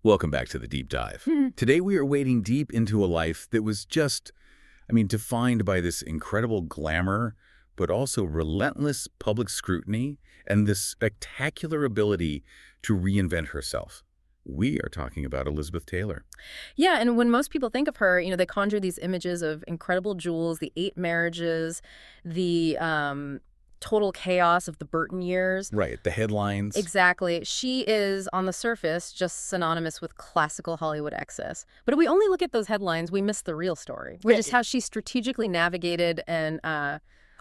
Welcome back to the Deep Dive. Mhm. Today we are wading deep into a life that was just, defined by this incredible glamour, but also relentless public scrutiny and this spectacular ability to reinvent herself. We are talking about Elizabeth Taylor. Yeah, and when most people think of her, they conjure these images of incredible jewels, the 8 marriages, the total chaos of the Burton years. Right, the headlines. Exactly. She is, on the surface, just synonymous with classical Hollywood excess. But if we only look at those headlines, we miss the real story, which is how she strategically navigated and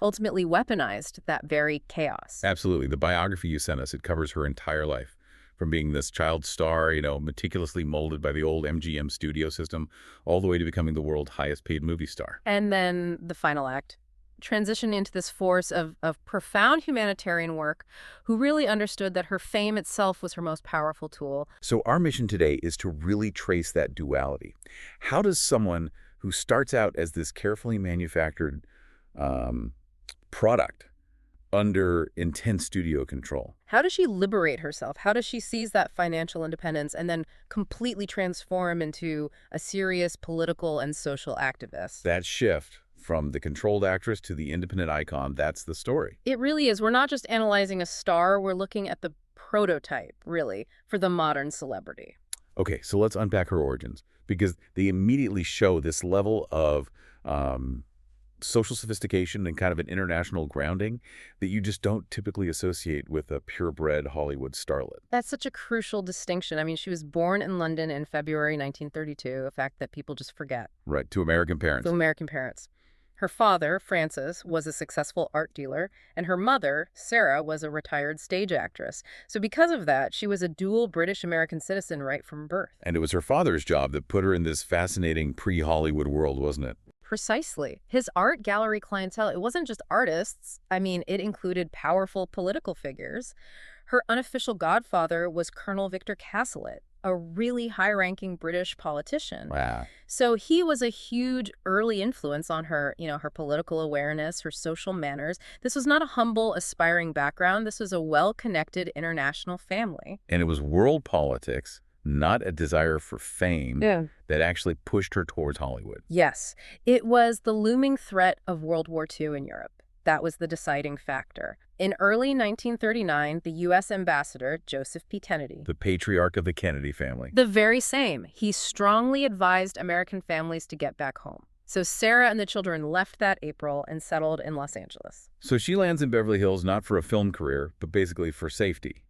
ultimately weaponized that very chaos. Absolutely. The biography you sent us, it covers her entire life. From being this child star, meticulously molded by the old MGM studio system, all the way to becoming the world's highest paid movie star. And then the final act, transition into this force of profound humanitarian work, who really understood that her fame itself was her most powerful tool. So our mission today is to really trace that duality. How does someone who starts out as this carefully manufactured product under intense studio control? How does she liberate herself? How does she seize that financial independence and then completely transform into a serious political and social activist? That shift from the controlled actress to the independent icon, that's the story. It really is. We're not just analyzing a star, we're looking at the prototype, really, for the modern celebrity. Okay, so let's unpack her origins, because they immediately show this level of social sophistication and kind of an international grounding that you just don't typically associate with a purebred Hollywood starlet. That's such a crucial distinction. I mean, she was born in London in February 1932, a fact that people just forget. Right, to American parents. To American parents. Her father, Francis, was a successful art dealer, and her mother, Sarah, was a retired stage actress. So because of that, she was a dual British-American citizen right from birth. And it was her father's job that put her in this fascinating pre-Hollywood world, wasn't it? Precisely. His art gallery clientele, it wasn't just artists. I mean, it included powerful political figures. Her unofficial godfather was Colonel Victor Cassellett, a really high-ranking British politician. Wow. So he was a huge early influence on her, her political awareness, her social manners. This was not a humble, aspiring background. This was a well-connected international family. And it was world politics, not a desire for fame, that actually pushed her towards Hollywood. Yes, it was the looming threat of World War II in Europe. That was the deciding factor. In early 1939, the U.S. ambassador, Joseph P. Kennedy, The patriarch of the Kennedy family. the very same, he strongly advised American families to get back home. So Sarah and the children left that April and settled in Los Angeles. So she lands in Beverly Hills not for a film career, but basically for safety.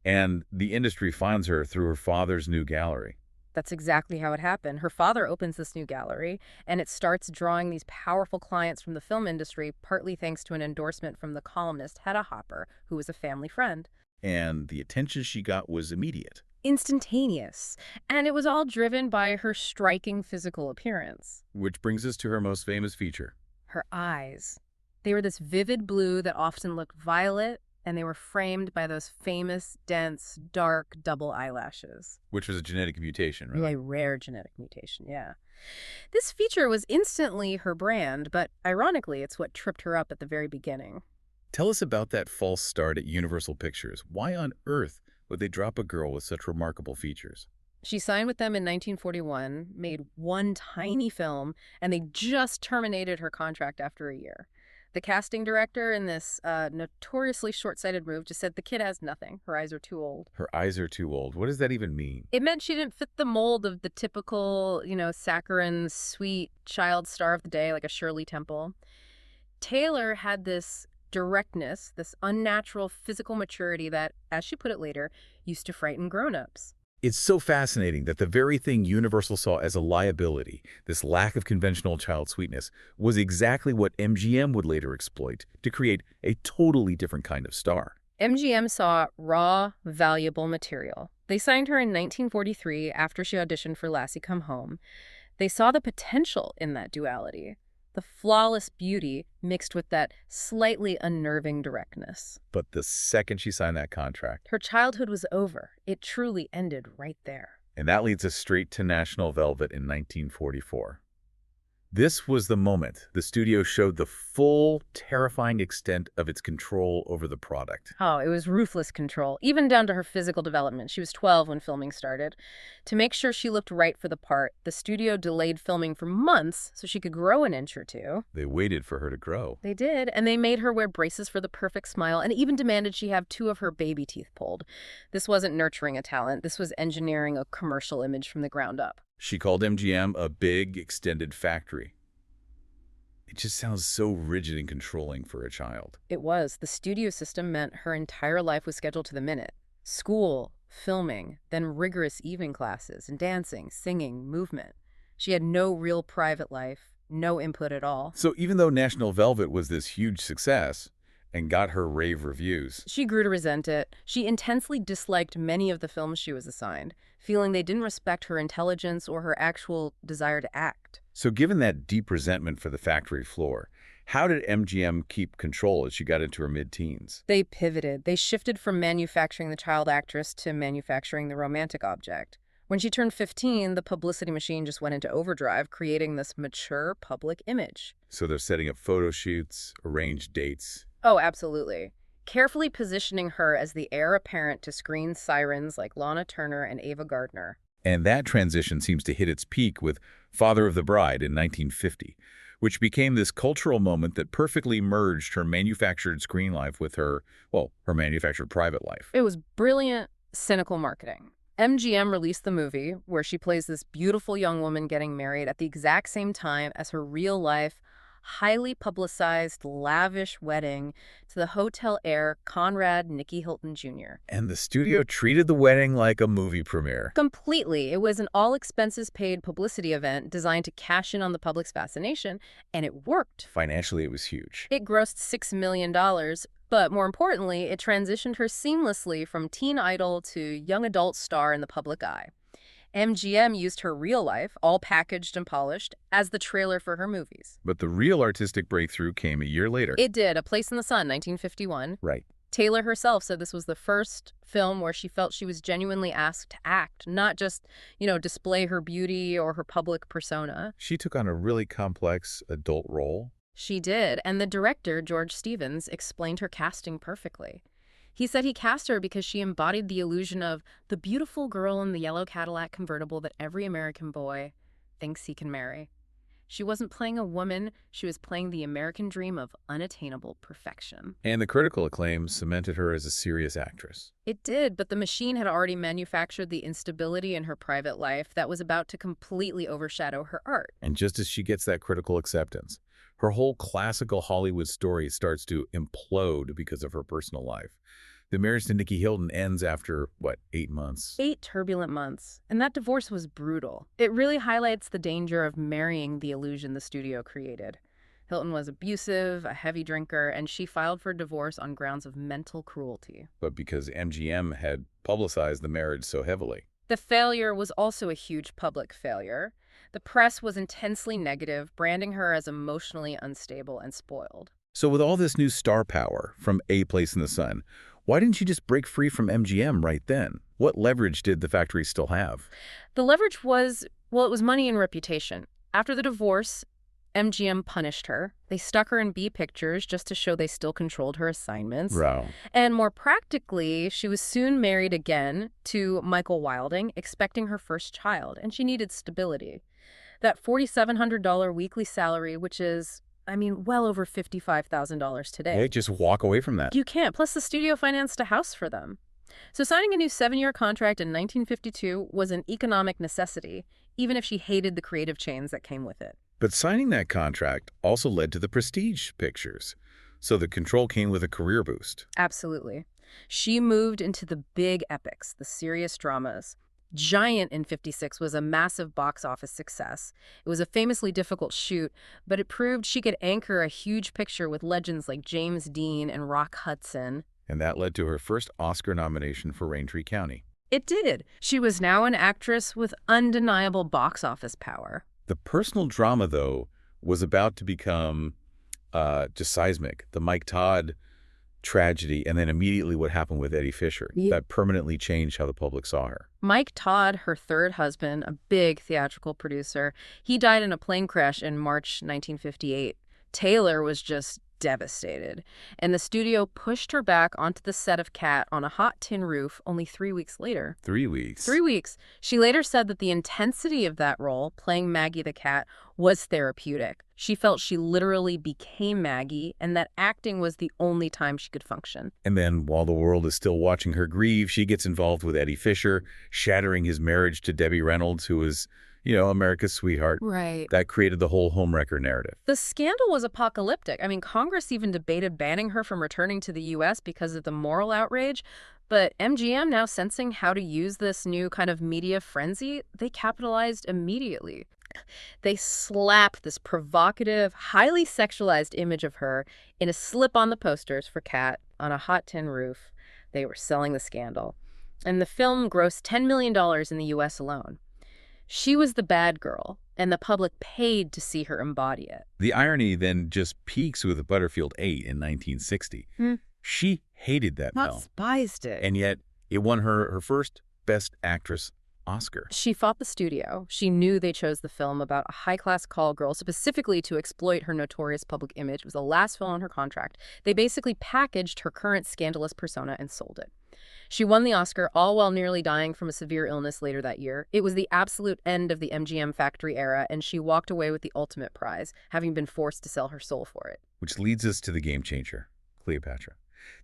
And the industry finds her through her father's new gallery. That's exactly how it happened. Her father opens this new gallery, and it starts drawing these powerful clients from the film industry, partly thanks to an endorsement from the columnist Hedda Hopper, who was a family friend. And the attention she got was immediate. Instantaneous. And it was all driven by her striking physical appearance. Which brings us to her most famous feature. Her eyes. They were this vivid blue that often looked violet, and they were framed by those famous, dense, dark double eyelashes. Which was a genetic mutation, right? A rare genetic mutation, yeah. This feature was instantly her brand, but ironically, it's what tripped her up at the very beginning. Tell us about that false start at Universal Pictures. Why on earth would they drop a girl with such remarkable features? She signed with them in 1941, made one tiny film, and they just terminated her contract after a year. The casting director in this notoriously short-sighted move just said the kid has nothing. Her eyes are too old. Her eyes are too old. What does that even mean? It meant she didn't fit the mold of the typical, saccharine, sweet child star of the day, like a Shirley Temple. Taylor had this directness, this unnatural physical maturity that, as she put it later, used to frighten grown-ups. It's so fascinating that the very thing Universal saw as a liability, this lack of conventional child sweetness, was exactly what MGM would later exploit to create a totally different kind of star. MGM saw raw, valuable material. They signed her in 1943 after she auditioned for Lassie Come Home. They saw the potential in that duality. The flawless beauty mixed with that slightly unnerving directness. But the second she signed that contract, her childhood was over. It truly ended right there. and that leads us straight to National Velvet in 1944. This was the moment the studio showed the full, terrifying extent of its control over the product. Oh, it was ruthless control, even down to her physical development. She was 12 when filming started. To make sure she looked right for the part, the studio delayed filming for months so she could grow an inch or two. They waited for her to grow. They did, and they made her wear braces for the perfect smile and even demanded she have 2 of her baby teeth pulled. This wasn't nurturing a talent. This was engineering a commercial image from the ground up. She called MGM a big, extended factory. It just sounds so rigid and controlling for a child. It was. The studio system meant her entire life was scheduled to the minute. School, filming, then rigorous evening classes and dancing, singing, movement. She had no real private life, no input at all. So even though National Velvet was this huge success and got her rave reviews, She grew to resent it. She intensely disliked many of the films she was assigned, feeling they didn't respect her intelligence or her actual desire to act. so given that deep resentment for the factory floor, how did MGM keep control as she got into her mid-teens? They pivoted. They shifted from manufacturing the child actress to manufacturing the romantic object. When she turned 15, the publicity machine just went into overdrive, creating this mature public image. So they're setting up photo shoots, arranged dates. Oh, absolutely. Carefully positioning her as the heir apparent to screen sirens like Lana Turner and Ava Gardner. And that transition seems to hit its peak with Father of the Bride in 1950, which became this cultural moment that perfectly merged her manufactured screen life with her manufactured private life. It was brilliant, cynical marketing. MGM released the movie, where she plays this beautiful young woman getting married at the exact same time as her real-life, highly publicized, lavish wedding to the hotel heir Conrad Nicky Hilton Jr. And the studio treated the wedding like a movie premiere. Completely. It was an all-expenses-paid publicity event designed to cash in on the public's fascination, and it worked. Financially, it was huge. It grossed $6 million, but more importantly, it transitioned her seamlessly from teen idol to young adult star in the public eye. MGM used her real life, all packaged and polished, as the trailer for her movies. But the real artistic breakthrough came a year later. It did. A Place in the Sun, 1951. Right. Taylor herself said this was the first film where she felt she was genuinely asked to act, not just, display her beauty or her public persona. She took on a really complex adult role. She did, and the director, George Stevens, explained her casting perfectly. He said he cast her because she embodied the illusion of the beautiful girl in the yellow Cadillac convertible that every American boy thinks he can marry. She wasn't playing a woman, she was playing the American dream of unattainable perfection. And the critical acclaim cemented her as a serious actress. It did, but the machine had already manufactured the instability in her private life that was about to completely overshadow her art. And just as she gets that critical acceptance, her whole classical Hollywood story starts to implode because of her personal life. The marriage to Nicky Hilton ends after, 8 months? 8 turbulent months. And that divorce was brutal. It really highlights the danger of marrying the illusion the studio created. Hilton was abusive, a heavy drinker, and she filed for divorce on grounds of mental cruelty. But because MGM had publicized the marriage so heavily. The failure was also a huge public failure. The press was intensely negative, branding her as emotionally unstable and spoiled. So with all this new star power from A Place in the Sun, why didn't she just break free from MGM right then? What leverage did the factory still have? The leverage was, it was money and reputation. After the divorce, MGM punished her. They stuck her in B pictures just to show they still controlled her assignments. Wow. And more practically, she was soon married again to Michael Wilding, expecting her first child, and she needed stability. That $4,700 weekly salary, which is, well over $55,000 today. Hey, just walk away from that. You can't. Plus, the studio financed a house for them. So signing a new 7-year contract in 1952 was an economic necessity, even if she hated the creative chains that came with it. But signing that contract also led to the prestige pictures. So the control came with a career boost. Absolutely. She moved into the big epics, the serious dramas. Giant in 56 was a massive box office success. It was a famously difficult shoot, but it proved she could anchor a huge picture with legends like James Dean and Rock Hudson. And that led to her first Oscar nomination for Raintree County. It did. She was now an actress with undeniable box office power. The personal drama, though, was about to become just seismic. The Mike Todd tragedy, and then immediately what happened with Eddie Fisher. Yeah. That permanently changed how the public saw her. Mike Todd, her third husband, a big theatrical producer, he died in a plane crash in March 1958. Taylor was just devastated, and the studio pushed her back onto the set of Cat on a hot tin roof only 3 weeks later. 3 weeks. 3 weeks. She later said that the intensity of that role, playing Maggie the cat, was therapeutic. She felt she literally became Maggie, and that acting was the only time she could function. And then, while the world is still watching her grieve, she gets involved with Eddie Fisher, shattering his marriage to Debbie Reynolds, who was, America's sweetheart. Right. That created the whole homewrecker narrative. The scandal was apocalyptic. I mean, Congress even debated banning her from returning to the U.S. because of the moral outrage. But MGM, now sensing how to use this new kind of media frenzy, they capitalized immediately. They slapped this provocative, highly sexualized image of her in a slip on the posters for Cat on a hot tin roof. They were selling the scandal. And the film grossed $10 million in the U.S. alone. She was the bad girl, and the public paid to see her embody it. The irony then just peaks with Butterfield 8 in 1960. She hated that film. Despised it. And yet, it won her first Best Actress Oscar. She fought the studio. She knew they chose the film about a high-class call girl specifically to exploit her notorious public image. It was the last film on her contract. They basically packaged her current scandalous persona and sold it. She won the Oscar, all while nearly dying from a severe illness later that year. It was the absolute end of the MGM factory era, and she walked away with the ultimate prize, having been forced to sell her soul for it. Which leads us to the game changer, Cleopatra.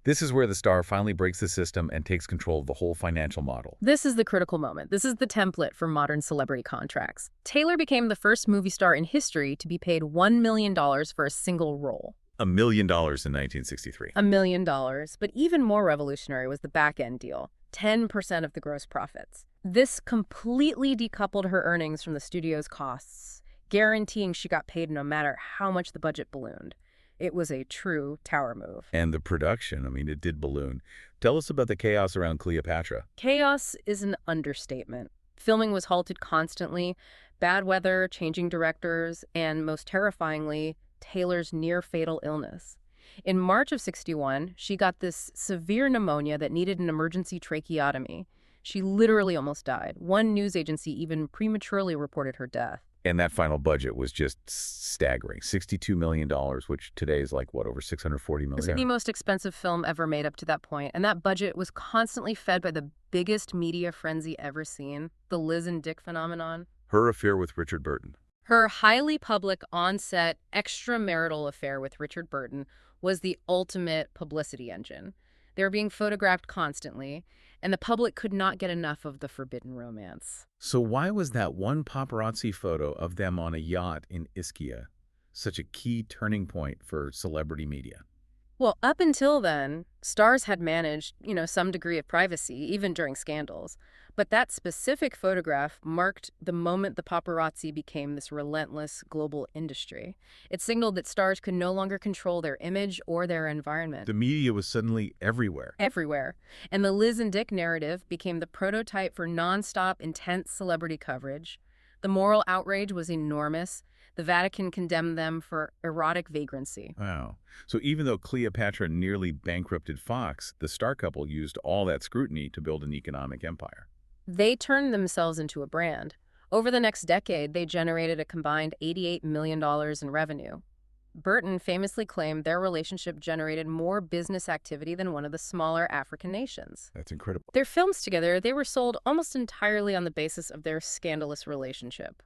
This is where the star finally breaks the system and takes control of the whole financial model. This is the critical moment. This is the template for modern celebrity contracts. Taylor became the first movie star in history to be paid $1 million for a single role. $1 million in 1963. $1 million. But even more revolutionary was the back-end deal, 10% of the gross profits. This completely decoupled her earnings from the studio's costs, guaranteeing she got paid no matter how much the budget ballooned. It was a true tower move. And the production, it did balloon. Tell us about the chaos around Cleopatra. Chaos is an understatement. Filming was halted constantly, bad weather, changing directors, and most terrifyingly, Taylor's near-fatal illness. In March of '61, she got this severe pneumonia that needed an emergency tracheotomy. She literally almost died. One news agency even prematurely reported her death. And that final budget was just staggering. $62 million, which today is like, over $640 million? It's the most expensive film ever made up to that point. And that budget was constantly fed by the biggest media frenzy ever seen, the Liz and Dick phenomenon. Her affair with Richard Burton. Her highly public, on-set, extramarital affair with Richard Burton was the ultimate publicity engine. They were being photographed constantly, and the public could not get enough of the forbidden romance. So why was that one paparazzi photo of them on a yacht in Ischia such a key turning point for celebrity media? Well, up until then, stars had managed, some degree of privacy, even during scandals. But that specific photograph marked the moment the paparazzi became this relentless global industry. It signaled that stars could no longer control their image or their environment. The media was suddenly everywhere. Everywhere. And the Liz and Dick narrative became the prototype for nonstop, intense celebrity coverage. The moral outrage was enormous. The Vatican condemned them for erotic vagrancy. Wow. So even though Cleopatra nearly bankrupted Fox, the star couple used all that scrutiny to build an economic empire. They turned themselves into a brand. Over the next decade, they generated a combined $88 million in revenue. Burton famously claimed their relationship generated more business activity than one of the smaller African nations. That's incredible. Their films together, they were sold almost entirely on the basis of their scandalous relationship.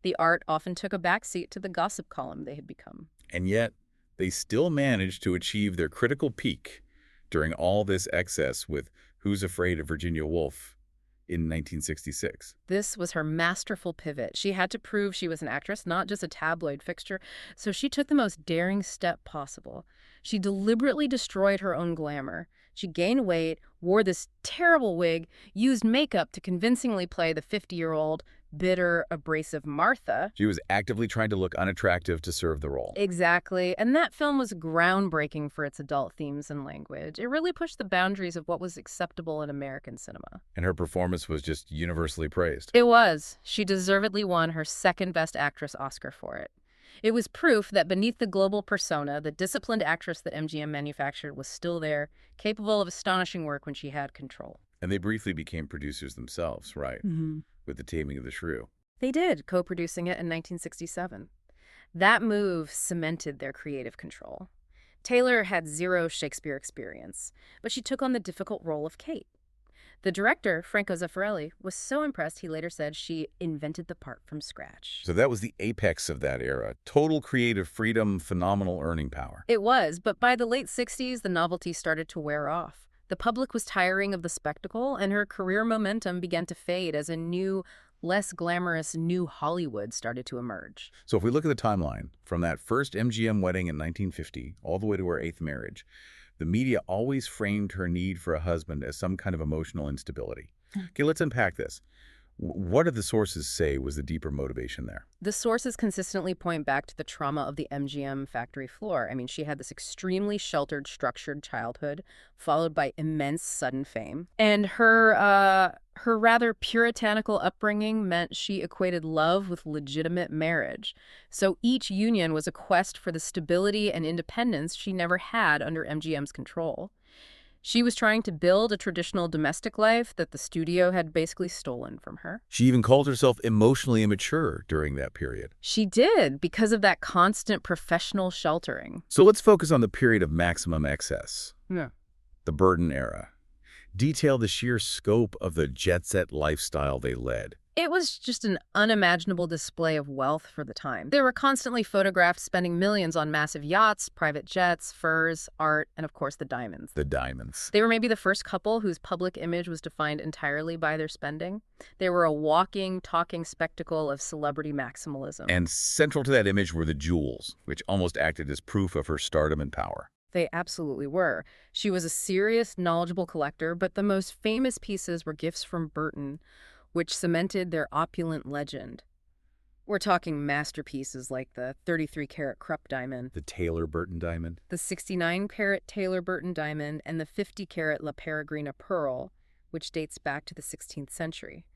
The art often took a backseat to the gossip column they had become. And yet, they still managed to achieve their critical peak during all this excess with Who's Afraid of Virginia Woolf in 1966. This was her masterful pivot. She had to prove she was an actress, not just a tabloid fixture, so she took the most daring step possible. She deliberately destroyed her own glamour. She gained weight, wore this terrible wig, used makeup to convincingly play the 50-year-old, bitter, abrasive Martha. She was actively trying to look unattractive to serve the role. Exactly. And that film was groundbreaking for its adult themes and language. It really pushed the boundaries of what was acceptable in American cinema. And her performance was just universally praised. It was. She deservedly won her second Best Actress Oscar for it. It was proof that beneath the global persona, the disciplined actress that MGM manufactured was still there, capable of astonishing work when she had control. And they briefly became producers themselves, right? Mm-hmm. With The Taming of the Shrew. They did, co-producing it in 1967. That move cemented their creative control. Taylor had zero Shakespeare experience, but she took on the difficult role of Kate. The director, Franco Zeffirelli, was so impressed he later said she invented the part from scratch. So that was the apex of that era. Total creative freedom, phenomenal earning power. It was, but by the late 60s, the novelty started to wear off. The public was tiring of the spectacle, and her career momentum began to fade as a new, less glamorous new Hollywood started to emerge. So if we look at the timeline, from that first MGM wedding in 1950 all the way to her 8th marriage, the media always framed her need for a husband as some kind of emotional instability. Okay, let's unpack this. What do the sources say was the deeper motivation there? The sources consistently point back to the trauma of the MGM factory floor. I mean, she had this extremely sheltered, structured childhood, followed by immense sudden fame. And her rather puritanical upbringing meant she equated love with legitimate marriage. So each union was a quest for the stability and independence she never had under MGM's control. She was trying to build a traditional domestic life that the studio had basically stolen from her. She even called herself emotionally immature during that period. She did, because of that constant professional sheltering. So let's focus on the period of maximum excess. Yeah. The Burton era. Detail the sheer scope of the jet-set lifestyle they led. It was just an unimaginable display of wealth for the time. They were constantly photographed spending millions on massive yachts, private jets, furs, art, and of course the diamonds. The diamonds. They were maybe the first couple whose public image was defined entirely by their spending. They were a walking, talking spectacle of celebrity maximalism. And central to that image were the jewels, which almost acted as proof of her stardom and power. They absolutely were. She was a serious, knowledgeable collector, but the most famous pieces were gifts from Burton, which cemented their opulent legend. We're talking masterpieces like the 33-carat Krupp diamond, The Taylor Burton diamond. the 69-carat Taylor Burton diamond, and the 50-carat La Peregrina pearl, which dates back to the 16th century.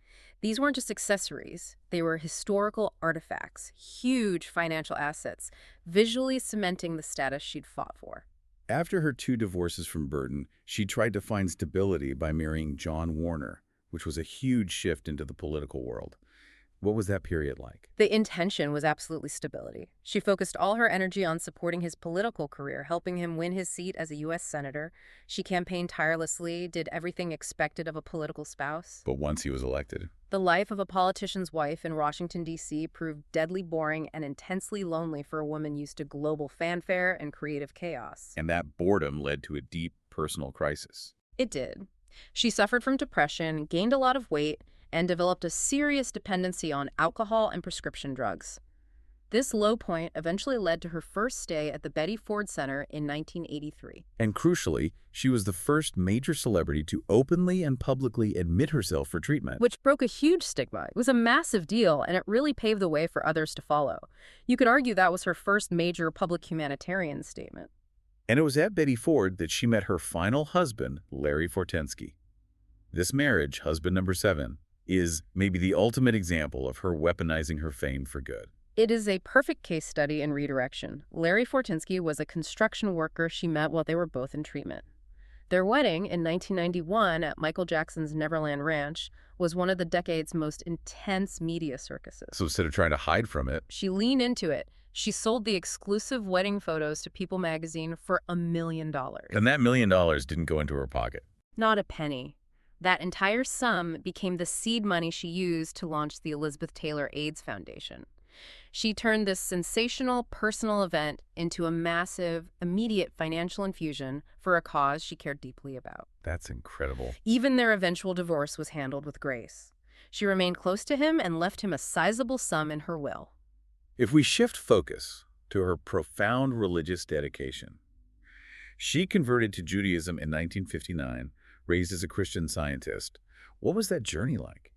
These weren't just accessories. They were historical artifacts, huge financial assets, visually cementing the status she'd fought for. After her 2 divorces from Burton, she tried to find stability by marrying John Warner, which was a huge shift into the political world. What was that period like? The intention was absolutely stability. She focused all her energy on supporting his political career, helping him win his seat as a U.S. senator. She campaigned tirelessly, did everything expected of a political spouse. But once he was elected, The life of a politician's wife in Washington, D.C. proved deadly boring and intensely lonely for a woman used to global fanfare and creative chaos. and that boredom led to a deep personal crisis. It did. She suffered from depression, gained a lot of weight, and developed a serious dependency on alcohol and prescription drugs. This low point eventually led to her first stay at the Betty Ford Center in 1983. And crucially, she was the first major celebrity to openly and publicly admit herself for treatment. Which broke a huge stigma. It was a massive deal, and it really paved the way for others to follow. You could argue that was her first major public humanitarian statement. And it was at Betty Ford that she met her final husband, Larry Fortensky. This marriage, husband number 7, is maybe the ultimate example of her weaponizing her fame for good. It is a perfect case study in redirection. Larry Fortensky was a construction worker she met while they were both in treatment. Their wedding in 1991 at Michael Jackson's Neverland Ranch was one of the decade's most intense media circuses. So instead of trying to hide from it, She leaned into it. She sold the exclusive wedding photos to People magazine for $1 million. and that $1 million didn't go into her pocket. Not a penny. That entire sum became the seed money she used to launch the Elizabeth Taylor AIDS Foundation. She turned this sensational personal event into a massive, immediate financial infusion for a cause she cared deeply about. That's incredible. Even their eventual divorce was handled with grace. She remained close to him and left him a sizable sum in her will. If we shift focus to her profound religious dedication, she converted to Judaism in 1959, raised as a Christian Scientist. What was that journey like?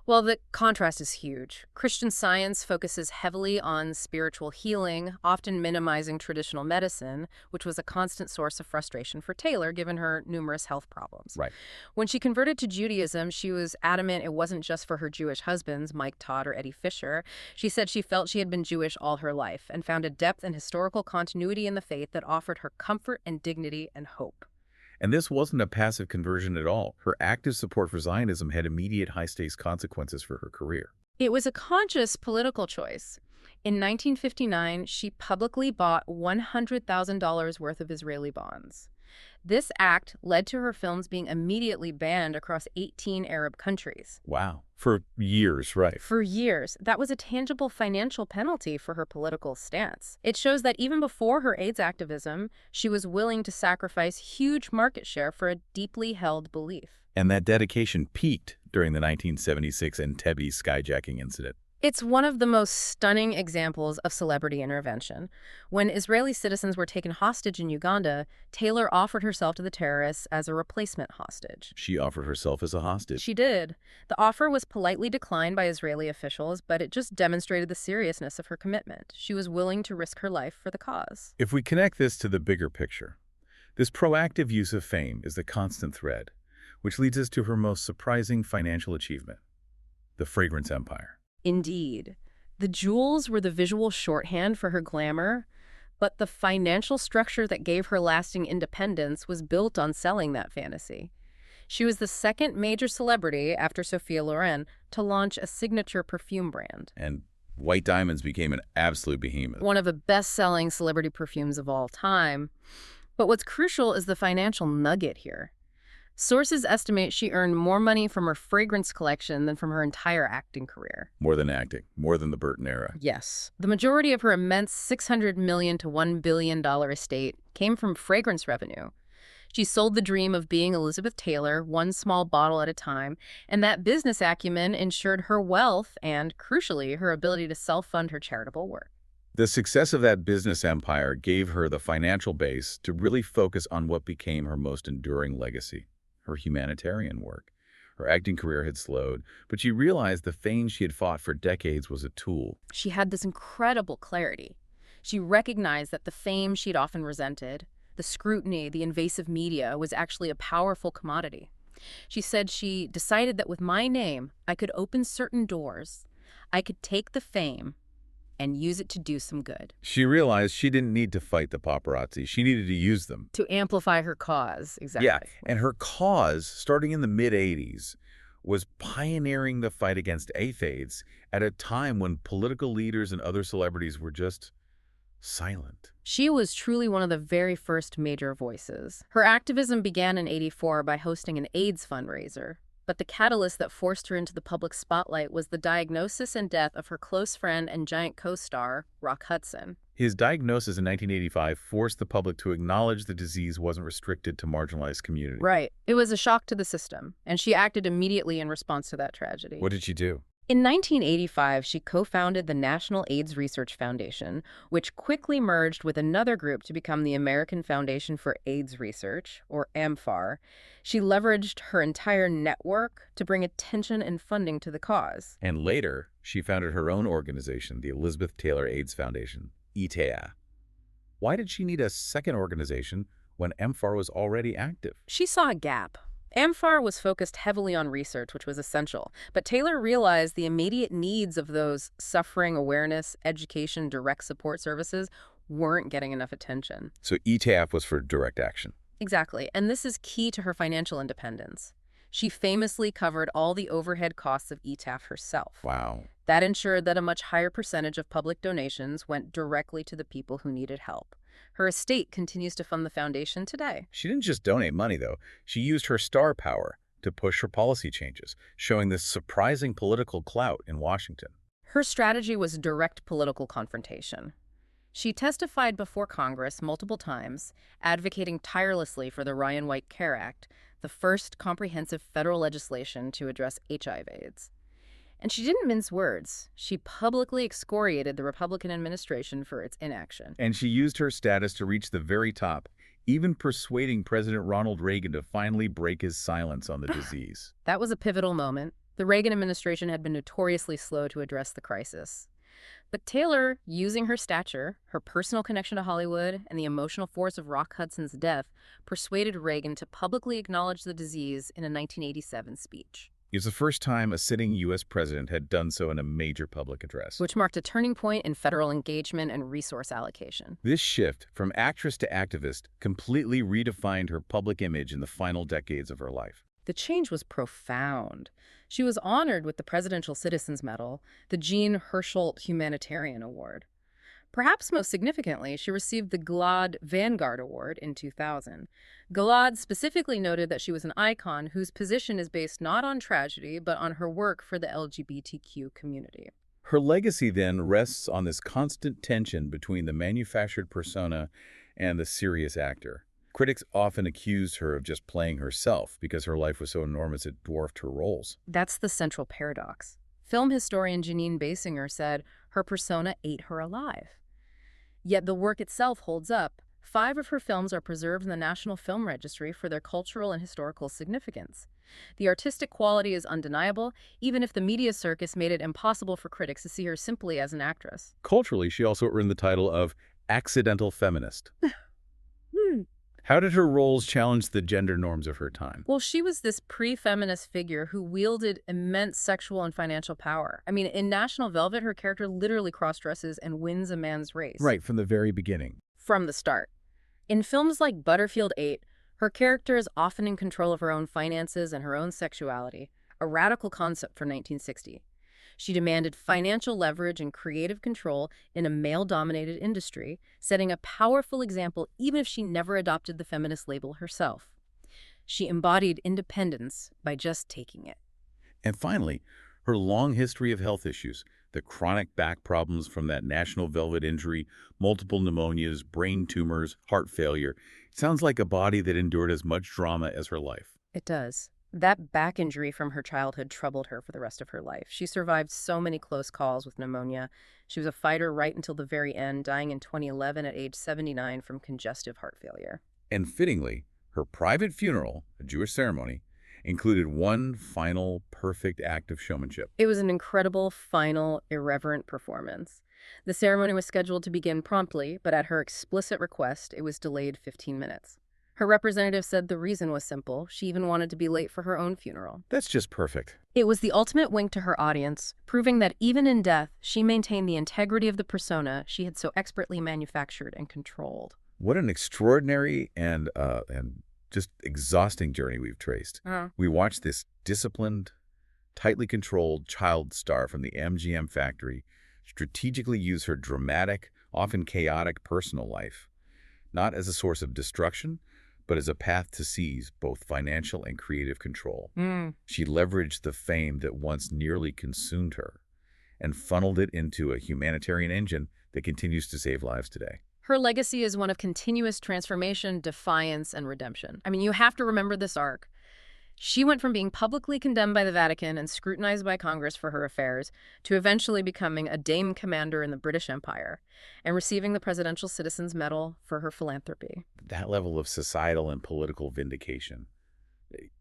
Well, the contrast is huge. Christian Science focuses heavily on spiritual healing, often minimizing traditional medicine, which was a constant source of frustration for Taylor given her numerous health problems. Right. When she converted to Judaism, she was adamant it wasn't just for her Jewish husbands, Mike Todd or Eddie Fisher. She said she felt she had been Jewish all her life and found a depth and historical continuity in the faith that offered her comfort and dignity and hope. And this wasn't a passive conversion at all. Her active support for Zionism had immediate high-stakes consequences for her career. It was a conscious political choice. In 1959, she publicly bought $100,000 worth of Israeli bonds. This act led to her films being immediately banned across 18 Arab countries. Wow. For years, right. For years, that was a tangible financial penalty for her political stance. It shows that even before her AIDS activism, she was willing to sacrifice huge market share for a deeply held belief. And that dedication peaked during the 1976 Entebbe skyjacking incident. It's one of the most stunning examples of celebrity intervention. When Israeli citizens were taken hostage in Uganda, Taylor offered herself to the terrorists as a replacement hostage. She offered herself as a hostage. She did. The offer was politely declined by Israeli officials, but it just demonstrated the seriousness of her commitment. She was willing to risk her life for the cause. If we connect this to the bigger picture, this proactive use of fame is the constant thread, which leads us to her most surprising financial achievement, the fragrance empire. Indeed. The jewels were the visual shorthand for her glamour, but the financial structure that gave her lasting independence was built on selling that fantasy. She was the second major celebrity, after Sophia Loren, to launch a signature perfume brand. And White Diamonds became an absolute behemoth. One of the best-selling celebrity perfumes of all time. But what's crucial is the financial nugget here. Sources estimate she earned more money from her fragrance collection than from her entire acting career. More than acting, more than the Burton era. Yes. The majority of her immense $600 million to $1 billion estate came from fragrance revenue. She sold the dream of being Elizabeth Taylor, one small bottle at a time, and that business acumen ensured her wealth and, crucially, her ability to self-fund her charitable work. The success of that business empire gave her the financial base to really focus on what became her most enduring legacy. Her humanitarian work. Her acting career had slowed, but she realized the fame she had fought for decades was a tool. She had this incredible clarity. She recognized that the fame she'd often resented, the scrutiny, the invasive media, was actually a powerful commodity. She said she decided that with my name, I could open certain doors. I could take the fame and use it to do some good. She realized she didn't need to fight the paparazzi. She needed to use them. To amplify her cause, exactly. Yeah, and her cause, starting in the mid-'80s, was pioneering the fight against AIDS at a time when political leaders and other celebrities were just silent. She was truly one of the very first major voices. Her activism began in '84 by hosting an AIDS fundraiser. But the catalyst that forced her into the public spotlight was the diagnosis and death of her close friend and giant co-star, Rock Hudson. His diagnosis in 1985 forced the public to acknowledge the disease wasn't restricted to marginalized communities. Right. It was a shock to the system, and she acted immediately in response to that tragedy. What did she do? In 1985, she co-founded the National AIDS Research Foundation, which quickly merged with another group to become the American Foundation for AIDS Research, or AMFAR. She leveraged her entire network to bring attention and funding to the cause. And later, she founded her own organization, the Elizabeth Taylor AIDS Foundation, ETA. Why did she need a second organization when AMFAR was already active? She saw a gap. AMFAR was focused heavily on research, which was essential, but Taylor realized the immediate needs of those suffering awareness, education, direct support services weren't getting enough attention. So ETF was for direct action. Exactly, and this is key to her financial independence. She famously covered all the overhead costs of ETAF herself. Wow. That ensured that a much higher percentage of public donations went directly to the people who needed help. Her estate continues to fund the foundation today. She didn't just donate money, though. She used her star power to push her policy changes, showing this surprising political clout in Washington. Her strategy was direct political confrontation. She testified before Congress multiple times, advocating tirelessly for the Ryan White Care Act, the first comprehensive federal legislation to address HIV/AIDS. And she didn't mince words. She publicly excoriated the Republican administration for its inaction. And she used her status to reach the very top, even persuading President Ronald Reagan to finally break his silence on the disease. That was a pivotal moment. The Reagan administration had been notoriously slow to address the crisis. But Taylor, using her stature, her personal connection to Hollywood, and the emotional force of Rock Hudson's death, persuaded Reagan to publicly acknowledge the disease in a 1987 speech. It was the first time a sitting U.S. president had done so in a major public address. Which marked a turning point in federal engagement and resource allocation. This shift from actress to activist completely redefined her public image in the final decades of her life. The change was profound. She was honored with the Presidential Citizens Medal, the Jean Hersholt Humanitarian Award. Perhaps most significantly, she received the GLAAD Vanguard Award in 2000. GLAAD specifically noted that she was an icon whose position is based not on tragedy, but on her work for the LGBTQ community. Her legacy then rests on this constant tension between the manufactured persona and the serious actor. Critics often accused her of just playing herself because her life was so enormous it dwarfed her roles. That's the central paradox. Film historian Janine Basinger said her persona ate her alive. Yet the work itself holds up. 5 of her films are preserved in the National Film Registry for their cultural and historical significance. The artistic quality is undeniable, even if the media circus made it impossible for critics to see her simply as an actress. Culturally, she also earned the title of accidental feminist. How did her roles challenge the gender norms of her time? Well, she was this pre-feminist figure who wielded immense sexual and financial power. I mean, in National Velvet, her character literally cross-dresses and wins a man's race. Right, from the very beginning. From the start. In films like Butterfield 8, her character is often in control of her own finances and her own sexuality, a radical concept for 1960. She demanded financial leverage and creative control in a male-dominated industry, setting a powerful example even if she never adopted the feminist label herself. She embodied independence by just taking it. And finally, her long history of health issues, the chronic back problems from that National Velvet injury, multiple pneumonias, brain tumors, heart failure. It sounds like a body that endured as much drama as her life. It does. That back injury from her childhood troubled her for the rest of her life. She survived so many close calls with pneumonia. She was a fighter right until the very end, dying in 2011 at age 79 from congestive heart failure. And fittingly, her private funeral, a Jewish ceremony, included one final perfect act of showmanship. It was an incredible, final, irreverent performance. The ceremony was scheduled to begin promptly, but at her explicit request, it was delayed 15 minutes. Her representative said the reason was simple. She even wanted to be late for her own funeral. That's just perfect. It was the ultimate wink to her audience, proving that even in death, she maintained the integrity of the persona she had so expertly manufactured and controlled. What an extraordinary and just exhausting journey we've traced. We watched this disciplined, tightly controlled child star from the MGM factory strategically use her dramatic, often chaotic personal life, not as a source of destruction, but as a path to seize both financial and creative control. She leveraged the fame that once nearly consumed her and funneled it into a humanitarian engine that continues to save lives today. Her legacy is one of continuous transformation, defiance, and redemption. I mean, you have to remember this arc. She went from being publicly condemned by the Vatican and scrutinized by Congress for her affairs to eventually becoming a Dame Commander in the British Empire and receiving the Presidential Citizens Medal for her philanthropy. That level of societal and political vindication,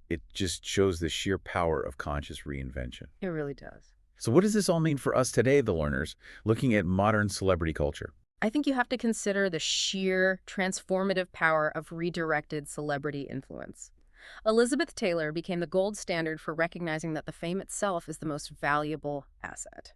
it just shows the sheer power of conscious reinvention. It really does. So what does this all mean for us today, the learners, looking at modern celebrity culture? I think you have to consider the sheer transformative power of redirected celebrity influence. Elizabeth Taylor became the gold standard for recognizing that the fame itself is the most valuable asset.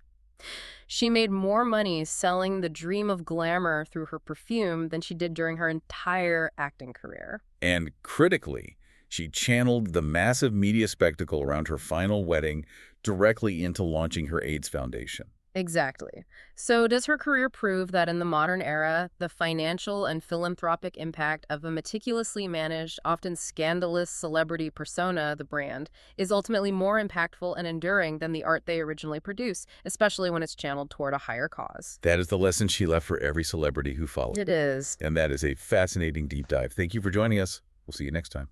She made more money selling the dream of glamour through her perfume than she did during her entire acting career. And critically, she channeled the massive media spectacle around her final wedding directly into launching her AIDS Foundation. Exactly. So does her career prove that in the modern era, the financial and philanthropic impact of a meticulously managed, often scandalous celebrity persona, the brand, is ultimately more impactful and enduring than the art they originally produced, especially when it's channeled toward a higher cause? That is the lesson she left for every celebrity who followed. It is. And that is a fascinating deep dive. Thank you for joining us. We'll see you next time.